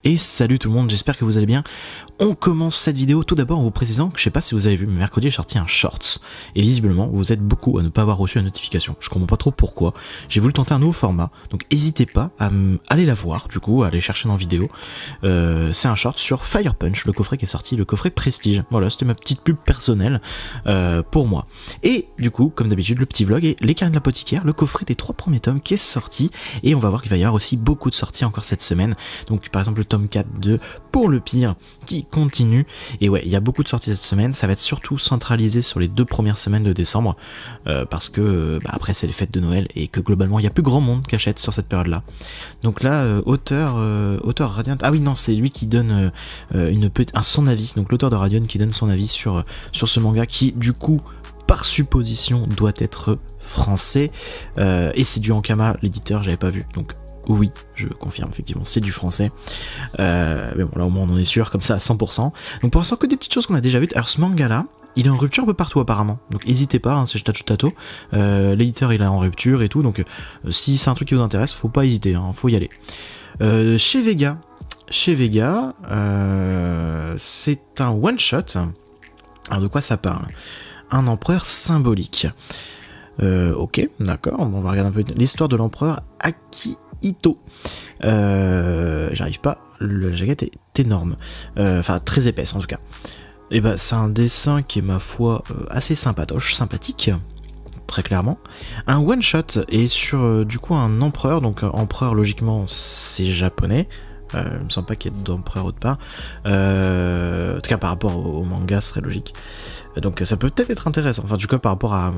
Et salut tout le monde, j'espère que vous allez bien. On commence cette vidéo tout d'abord en vous précisant que je sais pas si vous avez vu, mais mercredi j'ai sorti un shorts. Et visiblement, vous êtes beaucoup à ne pas avoir reçu la notification. Je comprends pas trop pourquoi. J'ai voulu tenter un nouveau format, donc n'hésitez pas à aller la voir, du coup, à aller chercher dans vidéo. C'est un short sur Fire Punch, le coffret qui est sorti, le coffret Prestige. Voilà, c'était ma petite pub personnelle pour moi. Et du coup, comme d'habitude, le petit vlog et les carnets de l'apothicaire, le coffret des 3 premiers tomes qui est sorti. Et on va voir qu'il va y avoir aussi beaucoup de sorties encore cette semaine. Donc par exemple le tome 4 de Pour le pire qui continue. Et ouais, il y a beaucoup de sorties cette semaine. Ça va être surtout centralisé sur les 2 premières semaines de décembre. Parce que après c'est les fêtes de Noël et que globalement il y a plus grand monde qui achète sur cette période là. Donc là, auteur Radiant. Ah oui non, c'est lui qui donne son avis. Donc l'auteur de Radiant qui donne son avis sur ce manga qui du coup par supposition doit être français. Et c'est du Ankama, l'éditeur, j'avais pas vu. Donc oui, je confirme, effectivement, c'est du français. Mais bon, là au moins on en est sûr, comme ça à 100%. Donc pour l'instant que des petites choses qu'on a déjà vues. Alors ce manga-là, il est en rupture un peu partout apparemment. Donc n'hésitez pas, hein, c'est Tato. L'éditeur il est en rupture et tout. Donc si c'est un truc qui vous intéresse, faut pas hésiter, hein, faut y aller. Chez Vega, c'est un one-shot. Alors de quoi ça parle ? Un empereur symbolique. Ok, d'accord, bon, on va regarder un peu l'histoire de l'empereur Akihito. J'arrive pas, la jaquette est énorme, enfin très épaisse en tout cas. Et bah c'est un dessin qui est ma foi assez sympathique, très clairement. Un one shot et sur du coup un empereur, donc empereur logiquement c'est japonais. Il me semble pas qu'il y ait d'empereur autre part. En tout cas par rapport au manga, ce serait logique. Donc ça peut peut-être être intéressant. Enfin, du coup, par rapport à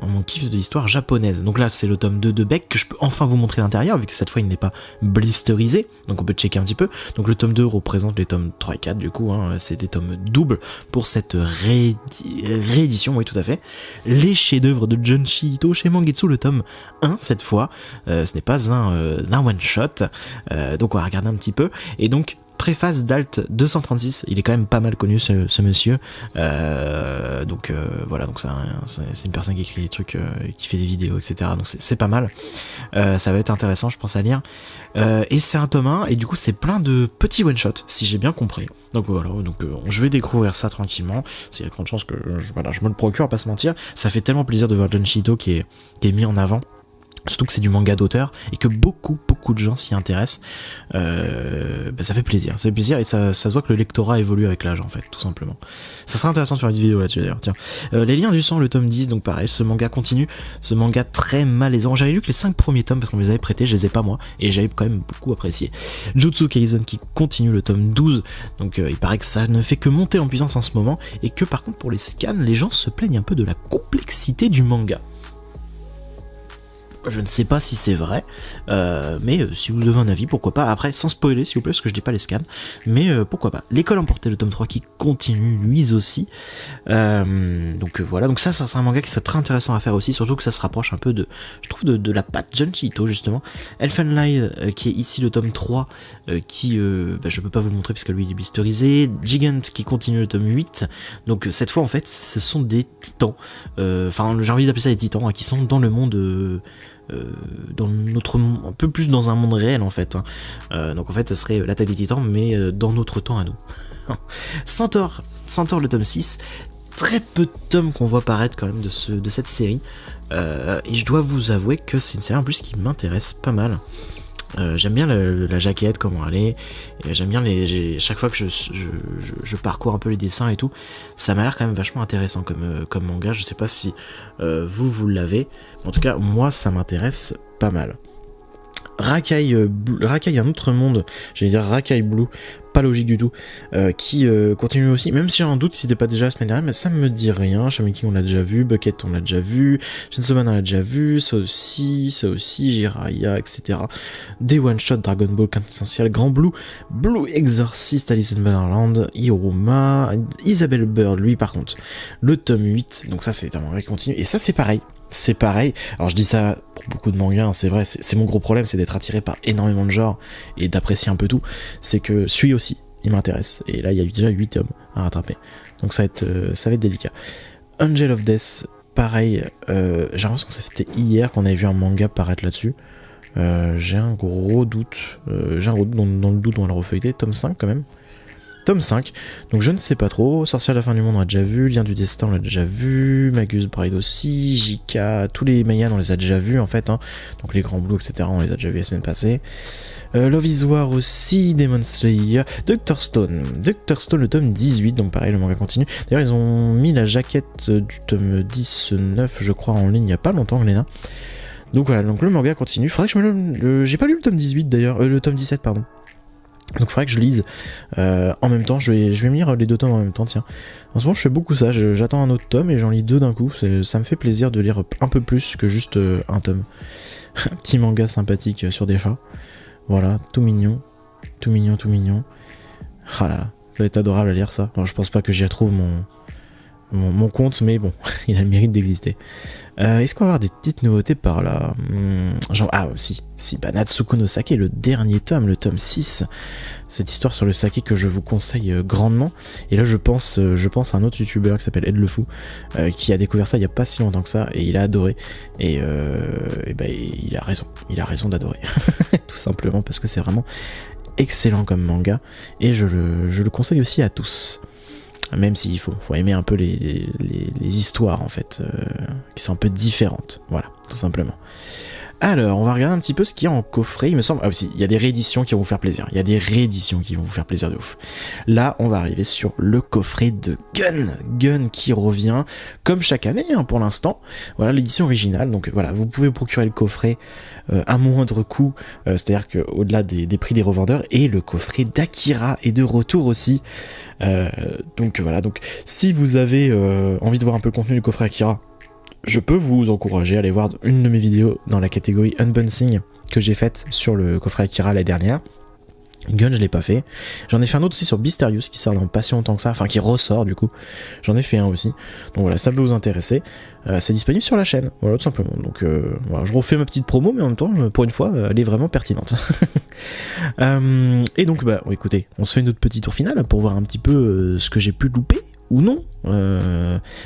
mon kiff de l'histoire japonaise. Donc là, c'est le tome 2 de Beck que je peux enfin vous montrer l'intérieur, vu que cette fois, il n'est pas blisterisé. Donc on peut checker un petit peu. Donc le tome 2 représente les tomes 3 et 4, du coup. Hein, c'est des tomes doubles pour cette réédition, oui, tout à fait. Les chefs-d'œuvre de Junji Ito chez Mangetsu, le tome 1, cette fois. Ce n'est pas un one-shot. Donc on va regarder un petit peu. Et donc, préface d'Alt 236, il est quand même pas mal connu ce monsieur, donc voilà, donc c'est une personne qui écrit des trucs, qui fait des vidéos, etc. Donc c'est pas mal, ça va être intéressant je pense à lire, et c'est un tome 1 et du coup c'est plein de petits one shot si j'ai bien compris. Donc voilà, donc je vais découvrir ça tranquillement. Il y a de grandes chances que je me le procure, pas se mentir. Ça fait tellement plaisir de voir Junji Ito qui est mis en avant. Surtout que c'est du manga d'auteur et que beaucoup de gens s'y intéressent. Ça fait plaisir et ça se voit que le lectorat évolue avec l'âge en fait, tout simplement. Ça sera intéressant de faire une vidéo là-dessus d'ailleurs. Tiens, les liens du sang, le tome 10, donc pareil, ce manga continue, ce manga très malaisant. J'avais lu que les 5 premiers tomes parce qu'on me les avait prêtés, je les ai pas moi et j'avais quand même beaucoup apprécié. Jutsu Kaisen qui continue, le tome 12, donc il paraît que ça ne fait que monter en puissance en ce moment et que par contre pour les scans, les gens se plaignent un peu de la complexité du manga. Je ne sais pas si c'est vrai, mais si vous avez un avis, pourquoi pas. Après, sans spoiler s'il vous plaît, parce que je dis pas les scans, mais pourquoi pas. L'école emportée, le tome 3 qui continue, lui aussi. Donc voilà, donc ça c'est un manga qui serait très intéressant à faire aussi, surtout que ça se rapproche un peu je trouve de la patte Junji Ito justement. Elfenlight, qui est ici le tome 3, qui, je peux pas vous le montrer parce que lui il est blisterisé. Gigant qui continue le tome 8, donc cette fois en fait ce sont des titans, enfin j'ai envie d'appeler ça des titans, hein, qui sont dans le monde... dans notre monde, un peu plus dans un monde réel en fait, hein. Donc en fait ça serait l'attaque des titans mais dans notre temps à nous. Centaure le tome 6, très peu de tomes qu'on voit paraître quand même de cette série, et je dois vous avouer que c'est une série en plus qui m'intéresse pas mal. J'aime bien la jaquette, comment elle est, et j'aime bien chaque fois que je parcours un peu les dessins et tout, ça m'a l'air quand même vachement intéressant comme manga. Je sais pas si vous l'avez, en tout cas moi ça m'intéresse pas mal. Rakai, un autre monde, j'allais dire Rakai Blue, pas logique du tout, qui continue aussi, même si j'ai un doute si c'était pas déjà la semaine dernière, mais ça me dit rien. Shaman King on l'a déjà vu, Bucket on l'a déjà vu, Chainsaw Man on l'a déjà vu, ça aussi, Jiraiya, etc. Des one shot Dragon Ball Quintessentiel, Grand Blue, Blue Exorcist, Alice in Wonderland, Hiruma, Isabelle Bird, lui par contre, le tome 8, donc ça c'est un manga qui continue, et ça c'est pareil. Alors je dis ça pour beaucoup de mangas, hein, c'est vrai, c'est mon gros problème, c'est d'être attiré par énormément de genres et d'apprécier un peu tout. C'est que celui aussi, il m'intéresse. Et là, il y a déjà 8 tomes à rattraper. Donc ça va être délicat. Angel of Death, pareil, j'ai l'impression que c'était hier qu'on avait vu un manga paraître là-dessus. J'ai un gros doute. Dans le doute, on va le refeuilleter. Tome 5 quand même. Tome 5, donc je ne sais pas trop. Sorcière de la fin du monde on l'a déjà vu, Lien du destin on l'a déjà vu, Magus Bride aussi, JK, tous les Mayans on les a déjà vus en fait, hein. Donc les Grands Blues etc. on les a déjà vus la semaine passée. Love is War aussi, Demon Slayer, Dr. Stone le tome 18, donc pareil le manga continue. D'ailleurs ils ont mis la jaquette du tome 10-9 je crois en ligne il n'y a pas longtemps Glénat. Donc voilà, donc le manga continue. Faudrait que je me j'ai pas lu le tome 18 d'ailleurs, le tome 17 pardon. Donc il faudrait que je lise en même temps, je vais me lire les 2 tomes en même temps, tiens. En ce moment je fais beaucoup ça, j'attends un autre tome et j'en lis 2 d'un coup, ça me fait plaisir de lire un peu plus que juste un tome. Un petit manga sympathique sur des chats. Voilà, tout mignon. Ah là là, ça va être adorable à lire ça. Alors, je pense pas que j'y retrouve mon compte, mais bon, il a le mérite d'exister. Est-ce qu'on va avoir des petites nouveautés par là genre, ah si, bah, Natsuko no Sake, le dernier tome, le tome 6, cette histoire sur le saké que je vous conseille grandement. Et là je pense à un autre youtubeur qui s'appelle Ed le Fou, qui a découvert ça il y a pas si longtemps que ça, et il a adoré, et bah, il a raison d'adorer, tout simplement parce que c'est vraiment excellent comme manga, et je le conseille aussi à tous. Même s'il faut aimer un peu les histoires en fait, qui sont un peu différentes, voilà, tout simplement. Alors, on va regarder un petit peu ce qu'il y a en coffret, il me semble. Ah aussi, il y a des rééditions qui vont vous faire plaisir. Il y a des rééditions qui vont vous faire plaisir de ouf. Là, on va arriver sur le coffret de Gun qui revient, comme chaque année hein, pour l'instant. Voilà, l'édition originale. Donc voilà, vous pouvez vous procurer le coffret à moindre coût, c'est-à-dire qu'au-delà des prix des revendeurs, et le coffret d'Akira est de retour aussi. Donc voilà, donc si vous avez envie de voir un peu le contenu du coffret Akira, je peux vous encourager à aller voir une de mes vidéos dans la catégorie Unboxing que j'ai faite sur le coffret Akira la dernière. Gun, je l'ai pas fait. J'en ai fait un autre aussi sur Beastarius qui sort dans pas si longtemps que ça, enfin qui ressort du coup. J'en ai fait un aussi. Donc voilà, ça peut vous intéresser. C'est disponible sur la chaîne, voilà tout simplement. Donc voilà, je refais ma petite promo, mais en même temps, pour une fois, elle est vraiment pertinente. Et donc bah écoutez, on se fait notre petit tour final pour voir un petit peu ce que j'ai pu louper ou non,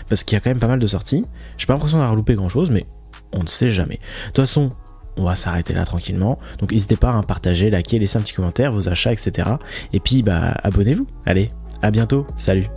parce qu'il y a quand même pas mal de sorties. J'ai pas l'impression d'avoir loupé grand chose, mais on ne sait jamais. De toute façon, on va s'arrêter là tranquillement. Donc n'hésitez pas à partager, liker, laisser un petit commentaire, vos achats, etc. Et puis bah abonnez-vous. Allez, à bientôt, salut.